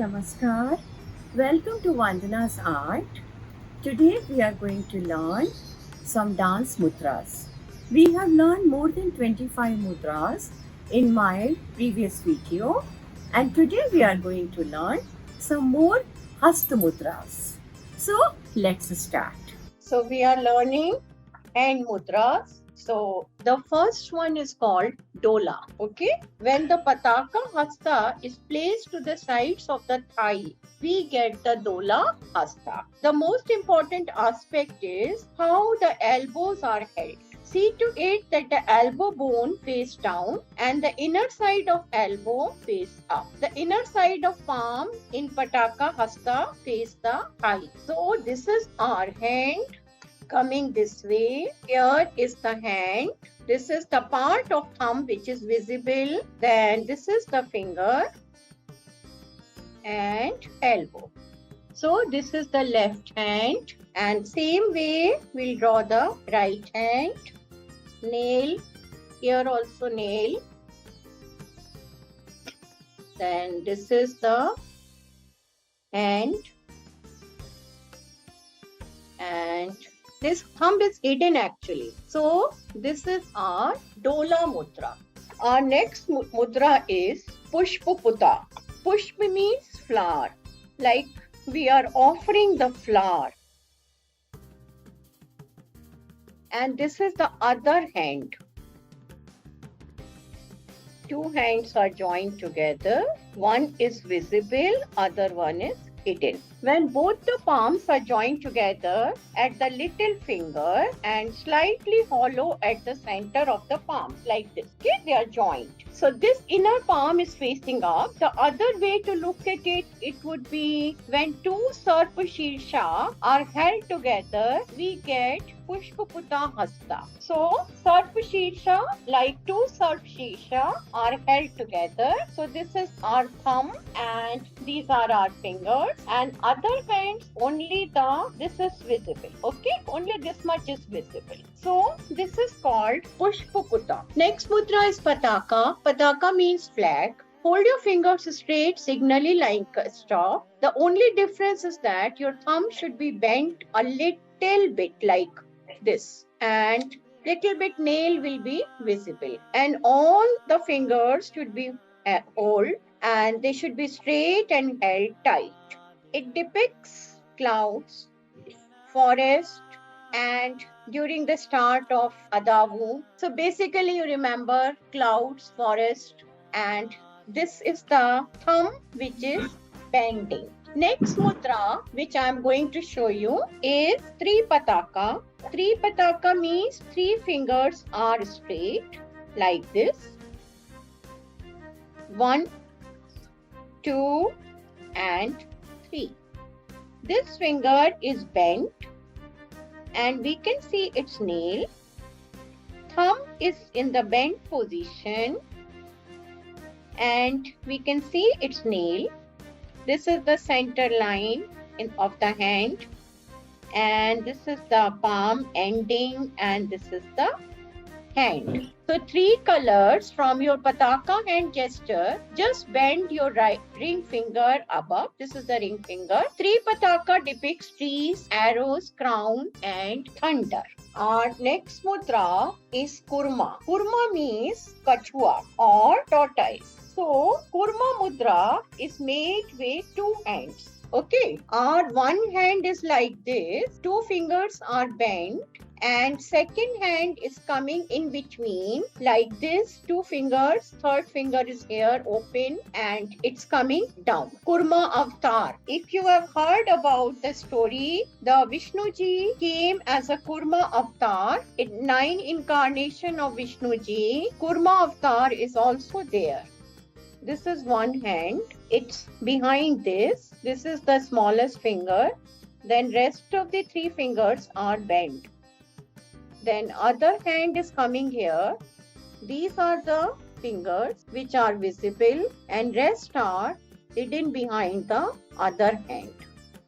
Namaskar. Welcome to Vandana's Art. Today we are going to learn some dance mudras. We have learned more than 25 mudras in my previous video, and today we are going to learn some more hasta mudras. So let's start. So we are learning hand mudras. So the first one is called dola. Okay, when the pataka hasta is placed to the sides of the thigh, we get the dola hasta. The most important aspect is how the elbows are held. See to it that the elbow bone face down and the inner side of elbow face up. The inner side of palm in pataka hasta face the thigh. So this is our hand coming this way. Here is the hand. This is the part of thumb which is visible. Then this is the finger and elbow. So this is the left hand, and same way we'll draw the right hand. Nail, here also nail. Then this is the hand, and this thumb is hidden actually. So this is our dola mudra. Our next mudra is pushpaputa. Pushpa means flower, like we are offering the flower. And this is the other hand. Two hands are joined together. One is visible, other one is hidden. When both the palms are joined together at the little finger and slightly hollow at the center of the palm, like this. Okay, they are joined. So this inner palm is facing up. The other way to look at it, it would be when two sarpa shirsha are held together, we get pushpaputa hasta. So sarpa shirsha, like two sarpa shirsha, are held together. So this is our thumb and these are our fingers, and other hands only this is visible. Okay, only this much is visible. So this is called pushpaputa. Next mudra is pataka. Pataka means flag. Hold your fingers straight, signaling like a star. The only difference is that your thumb should be bent a little bit like this, and little bit nail will be visible, and all the fingers should be old and they should be straight and held tight. It depicts clouds, forest, and during the start of Adavu. So basically you remember clouds, forest, and this is the thumb which is bending. Next mudra which I am going to show you is Tripataka. Tripataka means three fingers are straight like this. 1, 2, and 3. This finger is bent and we can see its nail. Thumb is in the bent position and we can see its nail. This is the center line of the hand, and this is the palm ending, and this is the hand. So three colors from your pataka hand gesture. Just bend your right ring finger above. This is the ring finger. Three pataka depicts trees, arrows, crown, and thunder. Our next mudra is kurma. Kurma means kachua or tortoise. So kurma mudra is made with two hands. Okay, our one hand is like this, two fingers are bent, and second hand is coming in between like this, two fingers, third finger is here open and it's coming down. Kurma avatar. If you have heard about the story, the Vishnuji came as a Kurma avatar. In 9 incarnation of Vishnuji, Kurma avatar is also there. This is one hand, it's behind this. This is the smallest finger. Then rest of the three fingers are bent. Then other hand is coming here. These are the fingers which are visible and rest are hidden behind the other hand.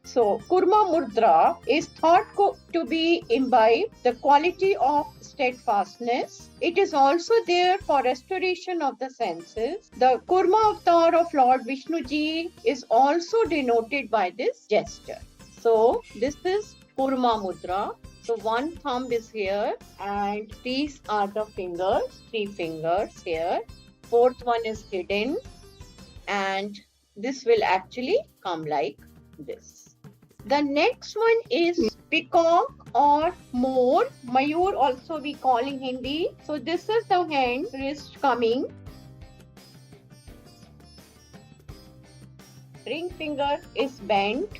So Kurma Mudra is thought to be imbibe the quality of steadfastness. It is also there for restoration of the senses. The Kurma avatar of Lord Vishnuji is also denoted by this gesture. So this is Kurma Mudra. So one thumb is here and these are the fingers, 3 fingers here. Fourth one is hidden and this will actually come like this. The next one is peacock or more. Mayur also we call in Hindi. So this is the hand, wrist coming. Ring finger is bent.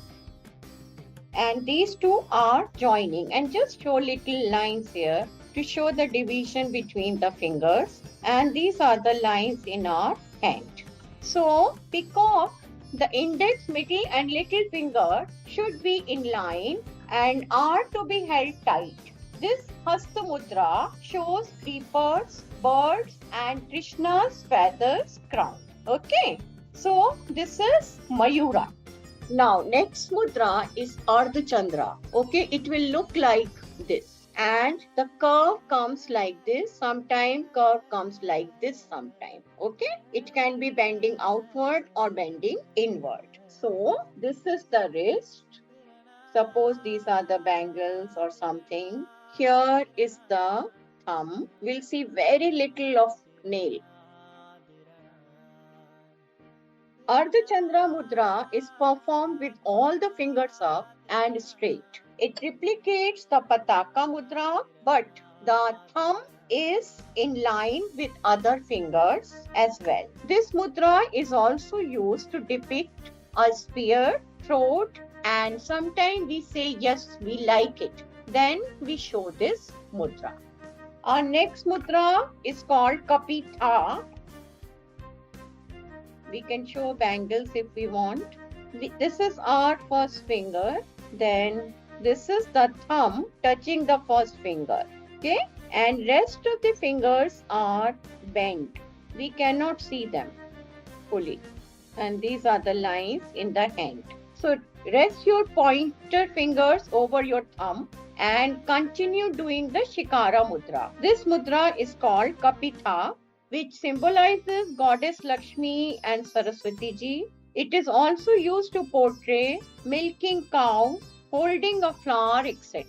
And these two are joining. And just show little lines here to show the division between the fingers. And these are the lines in our hand. So peacock, the index, middle and little finger should be in line and are to be held tight. This Hasta Mudra shows creepers, birds and Krishna's feathers crown. Okay, so this is Mayura. Now next mudra is Ardha Chandra. Okay, it will look like this. And the curve comes like this, sometime curve comes like this sometime. Okay, it can be bending outward or bending inward. So this is the wrist. Suppose these are the bangles or something. Here is the thumb. We'll see very little of nail. Ardha Chandra Mudra is performed with all the fingers up and straight. It replicates the Pataka Mudra, but the thumb is in line with other fingers as well. This mudra is also used to depict a spear, throat, and sometimes we say, yes, we like it. Then we show this mudra. Our next mudra is called Kapitha. We can show bangles if we want. This is our first finger. Then this is the thumb touching the first finger. Okay? And rest of the fingers are bent. We cannot see them fully. And these are the lines in the hand. So rest your pointer fingers over your thumb and continue doing the Shikara Mudra. This mudra is called Kapitha, which symbolizes Goddess Lakshmi and Saraswati Ji. It is also used to portray milking cows, holding a flower, etc.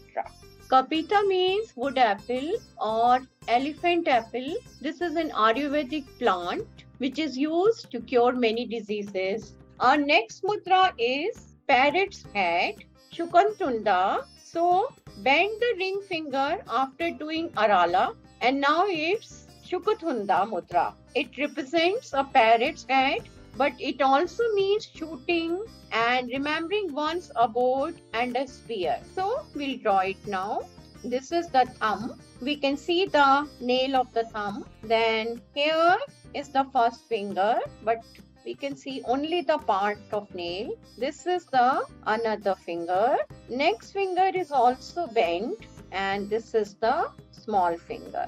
Kapitha means wood apple or elephant apple. This is an Ayurvedic plant which is used to cure many diseases. Our next mudra is parrot's head, Shukantunda. So bend the ring finger after doing Arala and now it's Shukathunda Mudra. It represents a parrot's head, but it also means shooting and remembering one's abode and a spear. So we'll draw it now. This is the thumb. We can see the nail of the thumb. Then here is the first finger, but we can see only the part of nail. This is the another finger. Next finger is also bent and this is the small finger.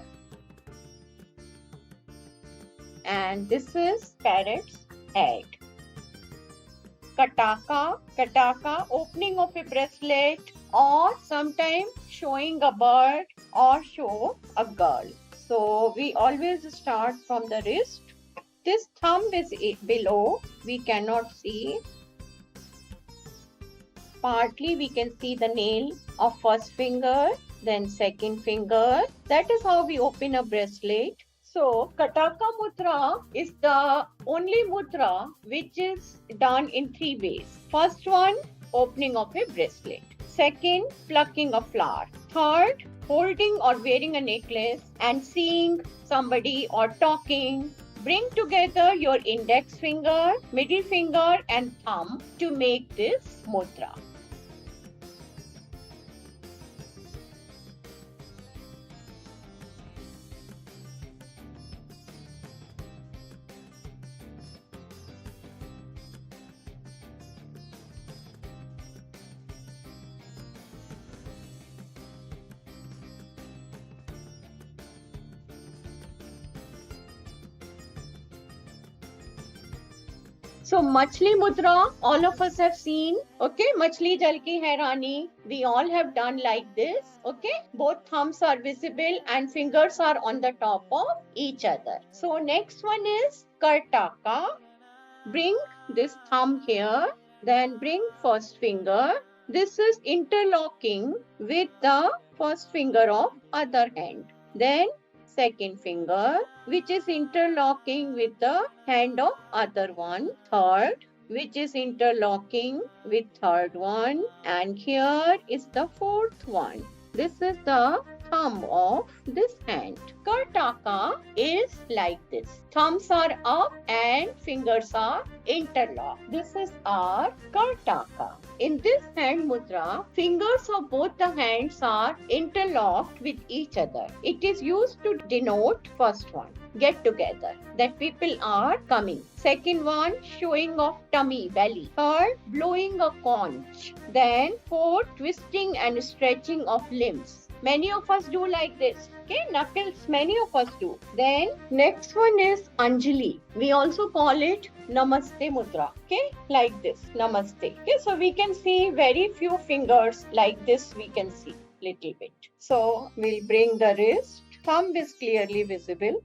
And this is parrot's head. Kataka, kataka, opening of a bracelet or sometimes showing a bird or show a girl. So we always start from the wrist. This thumb is below, we cannot see. Partly we can see the nail of first finger, then second finger. That is how we open a bracelet. So, Kataka Mudra is the only mudra which is done in 3 ways. First one, opening of a bracelet. Second, plucking a flower. Third, holding or wearing a necklace and seeing somebody or talking. Bring together your index finger, middle finger and thumb to make this mudra. So Machli Mudra, all of us have seen. Okay, Machli Jal Ki Hai Rani. We all have done like this. Okay, both thumbs are visible and fingers are on the top of each other. So next one is Kartaka. Bring this thumb here, then bring first finger. This is interlocking with the first finger of other hand. Then second finger, which is interlocking with the hand of other one. Third, which is interlocking with third one. And here is the fourth one. This is the thumb of this hand. Kartaka is like this. Thumbs are up and fingers are interlocked. This is our Kartaka. In this hand mudra, fingers of both the hands are interlocked with each other. It is used to denote first one, get together, that people are coming. Second one, showing of tummy, belly. Third, blowing a conch. Then fourth, twisting and stretching of limbs. Many of us do like this. Okay, knuckles, many of us do. Then next one is Anjali. We also call it Namaste Mudra. Okay, like this, Namaste. Okay, so we can see very few fingers like this, we can see little bit. So we'll bring the wrist. Thumb is clearly visible.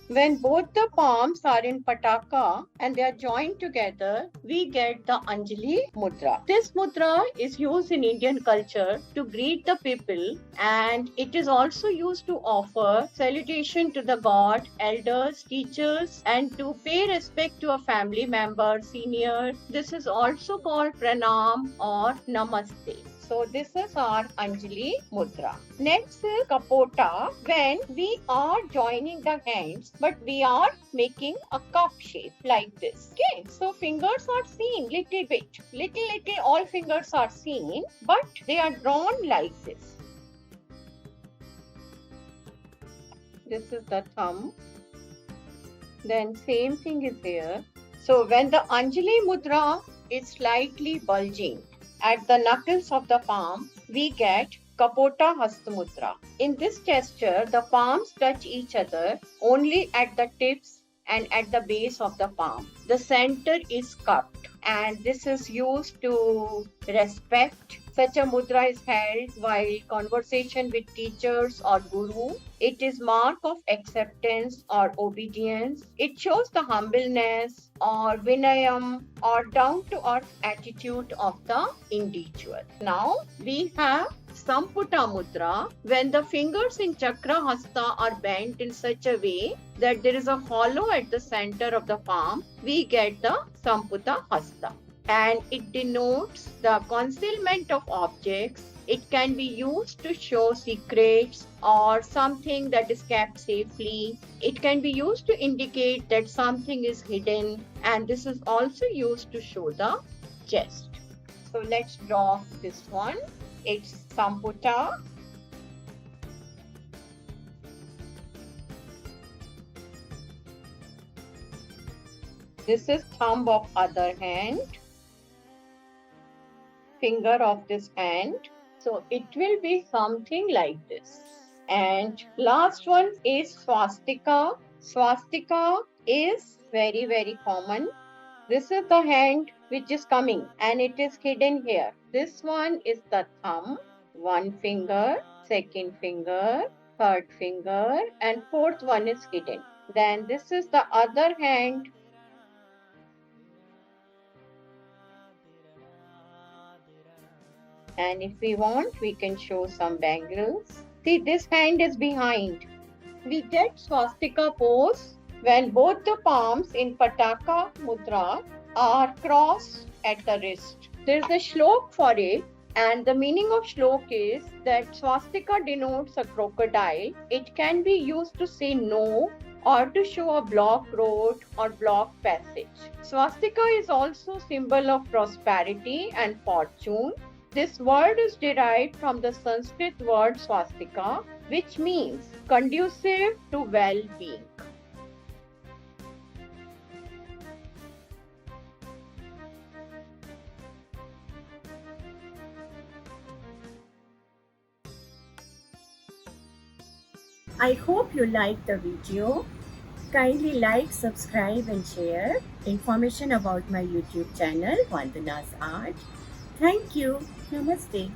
When both the palms are in pataka and they are joined together, we get the Anjali Mudra. This mudra is used in Indian culture to greet the people, and it is also used to offer salutation to the god, elders, teachers, and to pay respect to a family member, senior. This is also called pranam or namaste. So this is our Anjali Mudra. Next is Kapota, when we are joining the hands, but we are making a cup shape like this. Okay, so fingers are seen little bit. Little, all fingers are seen, but they are drawn like this. This is the thumb. Then same thing is here. So when the Anjali Mudra is slightly bulging at the knuckles of the palm, we get Kapota Hasta Mudra. In this gesture, the palms touch each other only at the tips and at the base of the palm. The center is cupped, and this is used to respect. Such a mudra is held while conversation with teachers or guru. It is mark of acceptance or obedience. It shows the humbleness or vinayam or down to earth attitude of the individual. Now we have Samputa Mudra, when the fingers in Chakra Hasta are bent in such a way that there is a hollow at the center of the palm, we get the Samputa Hasta. And it denotes the concealment of objects. It can be used to show secrets or something that is kept safely. It can be used to indicate that something is hidden, and this is also used to show the chest. So let's draw this one. It's Samputa. This is thumb of other hand, finger of this hand. So it will be something like this. And last one is swastika. Swastika is very common. This is the hand which is coming and it is hidden here. This one is the thumb, one finger, second finger, third finger, and fourth one is hidden. Then this is the other hand. And if we want, we can show some bangles. See, this hand is behind. We get swastika pose when both the palms in Pataka Mudra are crossed at the wrist. There is a shlok for it, and the meaning of shlok is that swastika denotes a crocodile. It can be used to say no or to show a blocked road or blocked passage. Swastika is also symbol of prosperity and fortune. This word is derived from the Sanskrit word swastika, which means conducive to well-being. I hope you liked the video. Kindly like, subscribe, and share information about my YouTube channel, Vandana's Art. Thank you. Namaste.